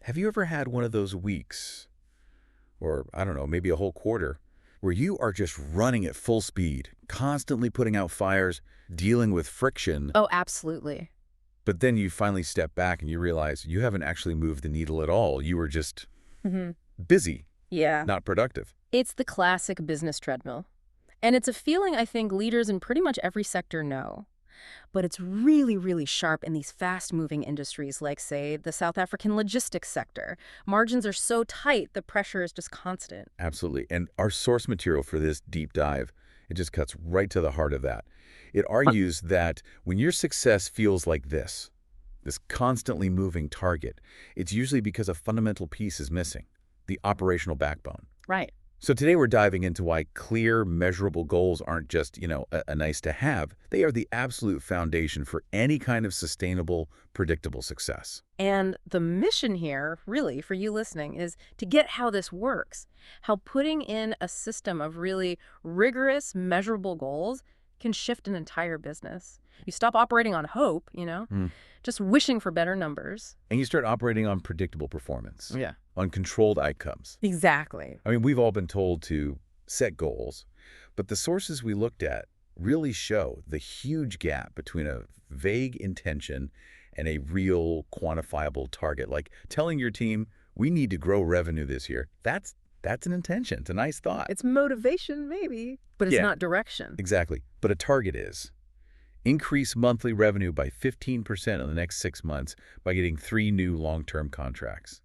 Have you ever had one of those weeks, or I don't know, maybe a whole quarter, where you are just running at full speed, constantly putting out fires, dealing with friction, Oh, absolutely. but then you finally step back and you realize you haven't actually moved the needle at all. You were just hmm busy, Yeah. not productive. It's the classic business treadmill. And it's a feeling I think leaders in pretty much every sector know. But it's really, really sharp in these fast-moving industries like, say, the South African logistics sector. Margins are so tight, the pressure is just constant. Absolutely. And our source material for this deep dive, it just cuts right to the heart of that. It argues that when your success feels like this constantly moving target, it's usually because a fundamental piece is missing, the operational backbone. Right. So today we're diving into why clear, measurable goals aren't just, a nice to have. They are the absolute foundation for any kind of sustainable, predictable success. And the mission here, really, for you listening, is to get how this works, how putting in a system of really rigorous, measurable goals can shift an entire business. You stop operating on hope, just wishing for better numbers. And you start operating on predictable performance, Yeah. on controlled outcomes. Exactly. I mean, we've all been told to set goals, but the sources we looked at really show the huge gap between a vague intention and a real quantifiable target. Like telling your team, we need to grow revenue this year. That's an intention. It's a nice thought. It's motivation, maybe, but it's Yeah. not direction. Exactly. But a target is increase monthly revenue by 15% in the next 6 months by getting 3 new long-term contracts.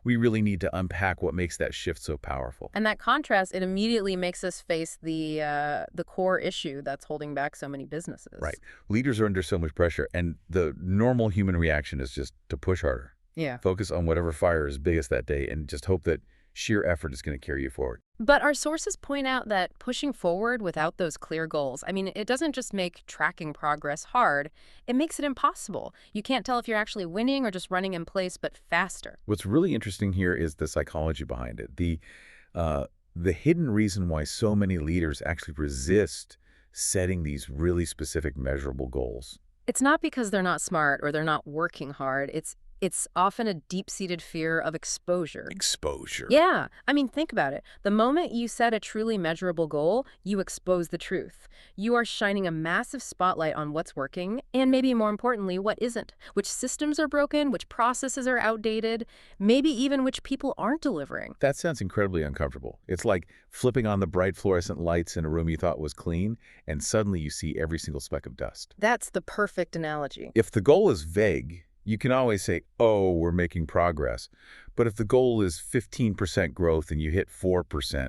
We really need to unpack what makes that shift so powerful. And that contrast, it immediately makes us face the core issue that's holding back so many businesses. Right. Leaders are under so much pressure, and the normal human reaction is just to push harder. Yeah. Focus on whatever fire is biggest that day and just hope that sheer effort is going to carry you forward. But our sources point out that pushing forward without those clear goals, I mean, it doesn't just make tracking progress hard, it makes it impossible. You can't tell if you're actually winning or just running in place, but faster. What's really interesting here is the psychology behind it. The hidden reason why so many leaders actually resist setting these really specific measurable goals. It's not because they're not smart or they're not working hard. It's often a deep-seated fear of exposure. Exposure. Yeah. I mean, think about it. The moment you set a truly measurable goal, you expose the truth. You are shining a massive spotlight on what's working, and maybe more importantly, what isn't. Which systems are broken, which processes are outdated, maybe even which people aren't delivering. That sounds incredibly uncomfortable. It's like flipping on the bright fluorescent lights in a room you thought was clean, and suddenly you see every single speck of dust. That's the perfect analogy. If the goal is vague, you can always say, oh, we're making progress. But if the goal is 15% growth and you hit 4%,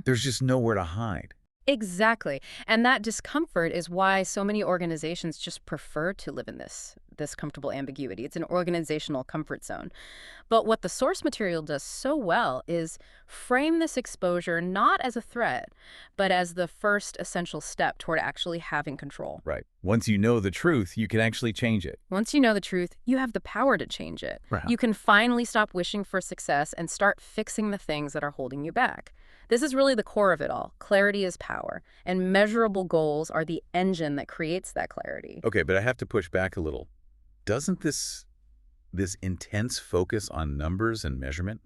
there's just nowhere to hide. Exactly. And that discomfort is why so many organizations just prefer to live in this comfortable ambiguity. It's an organizational comfort zone. But what the source material does so well is frame this exposure not as a threat, but as the first essential step toward actually having control. Right. Once you know the truth, you can actually change it. Once you know the truth, you have the power to change it. Right. You can finally stop wishing for success and start fixing the things that are holding you back. This is really the core of it all. Clarity is power, and measurable goals are the engine that creates that clarity. Okay, but I have to push back a little. Doesn't this intense focus on numbers and measurement,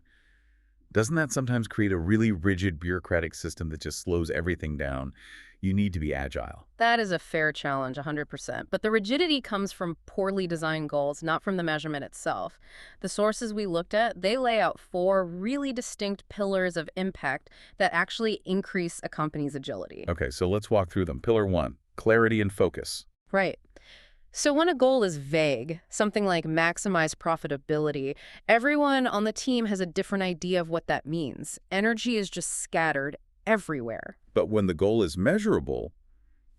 doesn't that sometimes create a really rigid bureaucratic system that just slows everything down? You need to be agile. That is a fair challenge, 100%. But the rigidity comes from poorly designed goals, not from the measurement itself. The sources we looked at, they lay out 4 really distinct pillars of impact that actually increase a company's agility. Okay, so let's walk through them. Pillar 1, clarity and focus. Right. So when a goal is vague, something like maximize profitability, everyone on the team has a different idea of what that means. Energy is just scattered everywhere. But when the goal is measurable,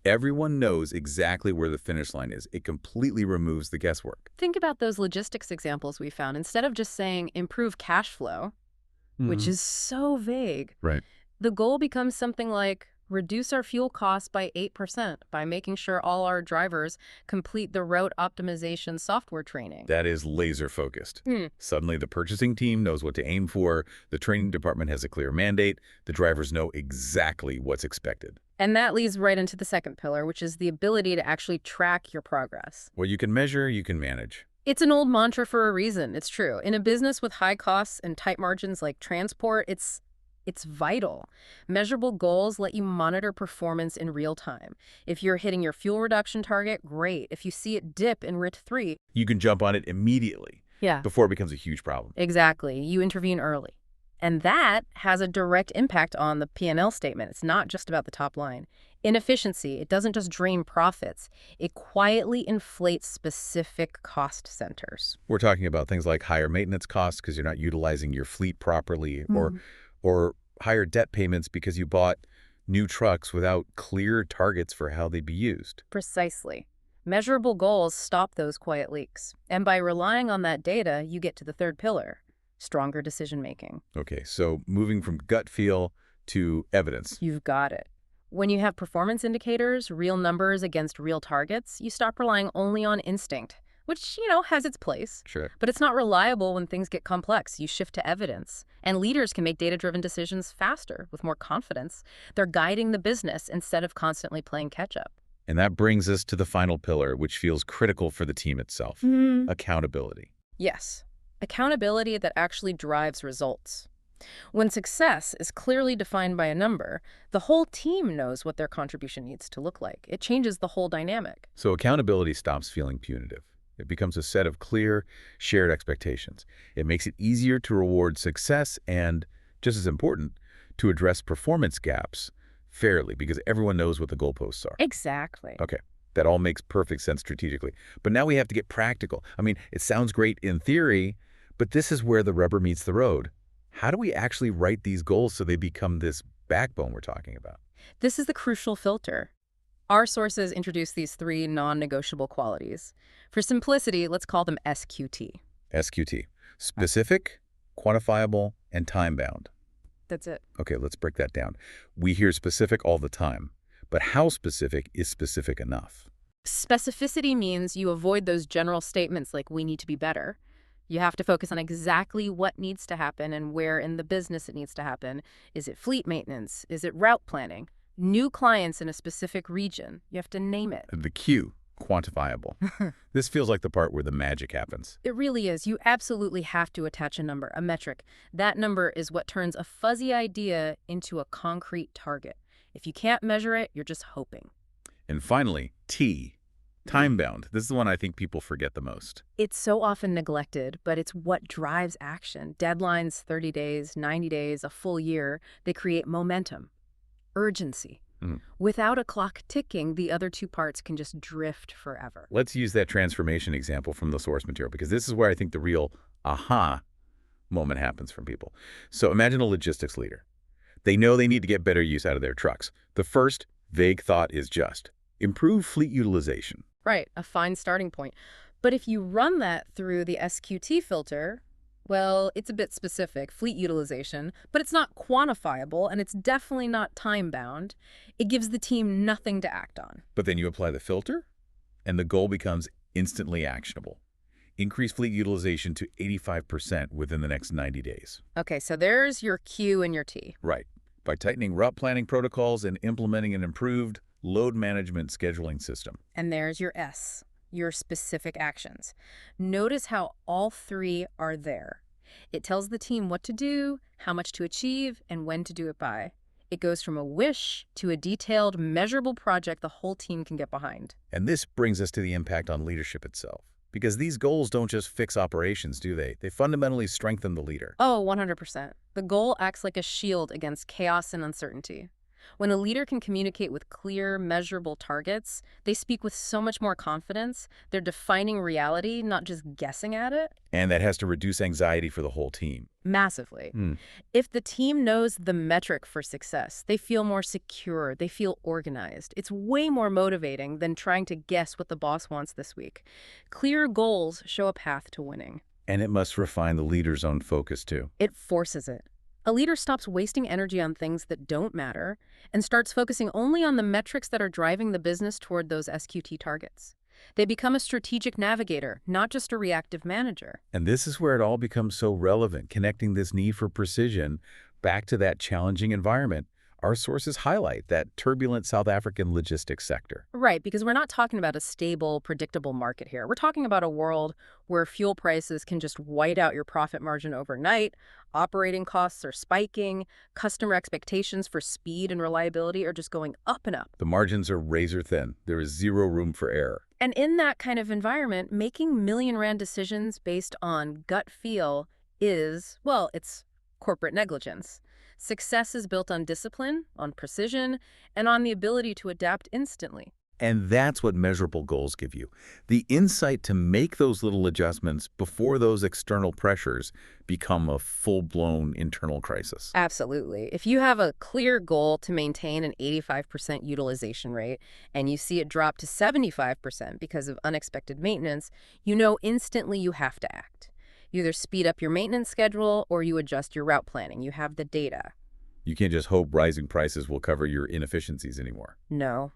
everyone knows exactly where the finish line is. It completely removes the guesswork. Think about those logistics examples we found. Instead of just saying improve cash flow, which is so vague, Right. the goal becomes something like reduce our fuel costs by 8% by making sure all our drivers complete the route optimization software training. That is laser focused. Suddenly the purchasing team knows what to aim for, the training department has a clear mandate, the drivers know exactly what's expected. And that leads right into the second pillar, which is the ability to actually track your progress. What you can measure, you can manage. It's an old mantra for a reason. It's true. In a business with high costs and tight margins like transport, it's vital. Measurable goals let you monitor performance in real time. If you're hitting your fuel reduction target, great. If you see it dip in RIT3, You can jump on it immediately yeah, before it becomes a huge problem. exactly. You intervene early. And that has a direct impact on the P&L statement. It's not just about the top line. Inefficiency, it doesn't just drain profits. It quietly inflates specific cost centers. We're talking about things like higher maintenance costs because you're not utilizing your fleet properly, or higher debt payments because you bought new trucks without clear targets for how they'd be used. Precisely. Measurable goals stop those quiet leaks. And by relying on that data, you get to the third pillar, stronger decision making. Okay, so moving from gut feel to evidence. You've got it. When you have performance indicators, real numbers against real targets, you stop relying only on instinct, which, has its place. Sure. But it's not reliable when things get complex. You shift to evidence. And leaders can make data-driven decisions faster, with more confidence. They're guiding the business instead of constantly playing catch-up. And that brings us to the final pillar, which feels critical for the team itself, accountability. Yes. Accountability that actually drives results. When success is clearly defined by a number, the whole team knows what their contribution needs to look like. It changes the whole dynamic. So accountability stops feeling punitive. It becomes a set of clear, shared expectations. It makes it easier to reward success and, just as important, to address performance gaps fairly because everyone knows what the goalposts are. Exactly. Okay, that all makes perfect sense strategically. But now we have to get practical. I mean, it sounds great in theory, but this is where the rubber meets the road. How do we actually write these goals so they become this backbone we're talking about? This is the crucial filter. Our sources introduce these three non-negotiable qualities. For simplicity, let's call them SQT. SQT. Specific, quantifiable, and time-bound. That's it. Okay, let's break that down. We hear specific all the time, but how specific is specific enough? Specificity means you avoid those general statements like we need to be better. You have to focus on exactly what needs to happen and where in the business it needs to happen. Is it fleet maintenance? Is it route planning? New clients in a specific region? You have to name it. The Q, quantifiable. This feels like the part where the magic happens. It really is. You absolutely have to attach a number, a metric. That number is what turns a fuzzy idea into a concrete target. If you can't measure it, you're just hoping. And finally, T, time-bound. This is the one I think people forget the most. It's so often neglected, but it's what drives action. Deadlines, 30 days, 90 days, a full year, they create momentum, urgency. Without a clock ticking, the other two parts can just drift forever. Let's use that transformation example from the source material because this is where I think the real aha moment happens from people. So imagine a logistics leader. They know they need to get better use out of their trucks. The first vague thought is just improve fleet utilization. Right, a fine starting point. But if you run that through the SQT filter, well, it's a bit specific, fleet utilization, but it's not quantifiable and it's definitely not time-bound. It gives the team nothing to act on. But then you apply the filter, and the goal becomes instantly actionable. Increase fleet utilization to 85% within the next 90 days. Okay, so there's your Q and your T. Right. By tightening route planning protocols and implementing an improved load management scheduling system. And there's your S, your specific actions. Notice how all three are there. It tells the team what to do, how much to achieve, and when to do it by. It goes from a wish to a detailed, measurable project the whole team can get behind. And this brings us to the impact on leadership itself. Because these goals don't just fix operations, do they? They fundamentally strengthen the leader. Oh, 100%. The goal acts like a shield against chaos and uncertainty. When a leader can communicate with clear, measurable targets, they speak with so much more confidence. They're defining reality, not just guessing at it. And that has to reduce anxiety for the whole team. Massively. If the team knows the metric for success, they feel more secure, they feel organized. It's way more motivating than trying to guess what the boss wants this week. Clear goals show a path to winning. And it must refine the leader's own focus, too. It forces it. A leader stops wasting energy on things that don't matter and starts focusing only on the metrics that are driving the business toward those SQT targets. They become a strategic navigator, not just a reactive manager. And this is where it all becomes so relevant, connecting this need for precision back to that challenging environment. Our sources highlight that turbulent South African logistics sector. Right, because we're not talking about a stable, predictable market here. We're talking about a world where fuel prices can just white out your profit margin overnight, operating costs are spiking, customer expectations for speed and reliability are just going up and up. The margins are razor thin. There is zero room for error. And in that kind of environment, making million rand decisions based on gut feel is, well, it's corporate negligence. Success is built on discipline, on precision, and on the ability to adapt instantly. And that's what measurable goals give you. The insight to make those little adjustments before those external pressures become a full-blown internal crisis. Absolutely. If you have a clear goal to maintain an 85% utilization rate and you see it drop to 75% because of unexpected maintenance, you know instantly you have to act. You either speed up your maintenance schedule or you adjust your route planning. You have the data. You can't just hope rising prices will cover your inefficiencies anymore. No.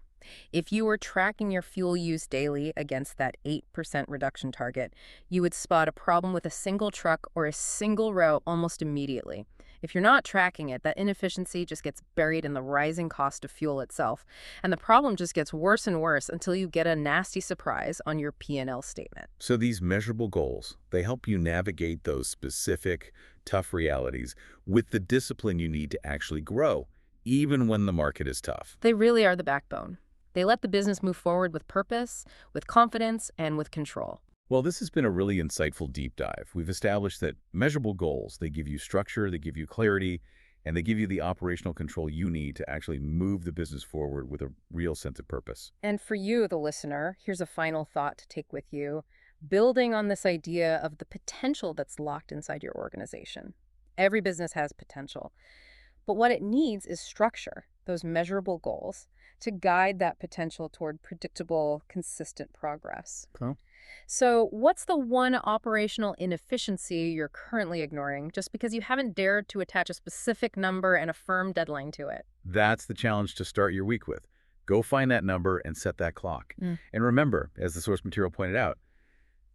If you were tracking your fuel use daily against that 8% reduction target, you would spot a problem with a single truck or a single route almost immediately. If you're not tracking it, that inefficiency just gets buried in the rising cost of fuel itself, and the problem just gets worse and worse until you get a nasty surprise on your P&L statement. So these measurable goals, they help you navigate those specific, tough realities with the discipline you need to actually grow, even when the market is tough. They really are the backbone. They let the business move forward with purpose, with confidence, and with control. Well, this has been a really insightful deep dive. We've established that measurable goals, they give you structure, they give you clarity, and they give you the operational control you need to actually move the business forward with a real sense of purpose. And for you, the listener, here's a final thought to take with you, building on this idea of the potential that's locked inside your organization. Every business has potential, but what it needs is structure, those measurable goals, to guide that potential toward predictable, consistent progress. Okay. So what's the one operational inefficiency you're currently ignoring just because you haven't dared to attach a specific number and a firm deadline to it? That's the challenge to start your week with. Go find that number and set that clock. And remember, as the source material pointed out,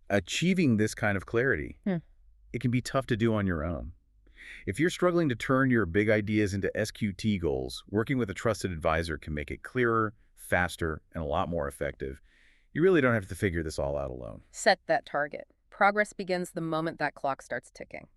achieving this kind of clarity, it can be tough to do on your own. If you're struggling to turn your big ideas into SQT goals, working with a trusted advisor can make it clearer, faster, and a lot more effective. You really don't have to figure this all out alone. Set that target. Progress begins the moment that clock starts ticking.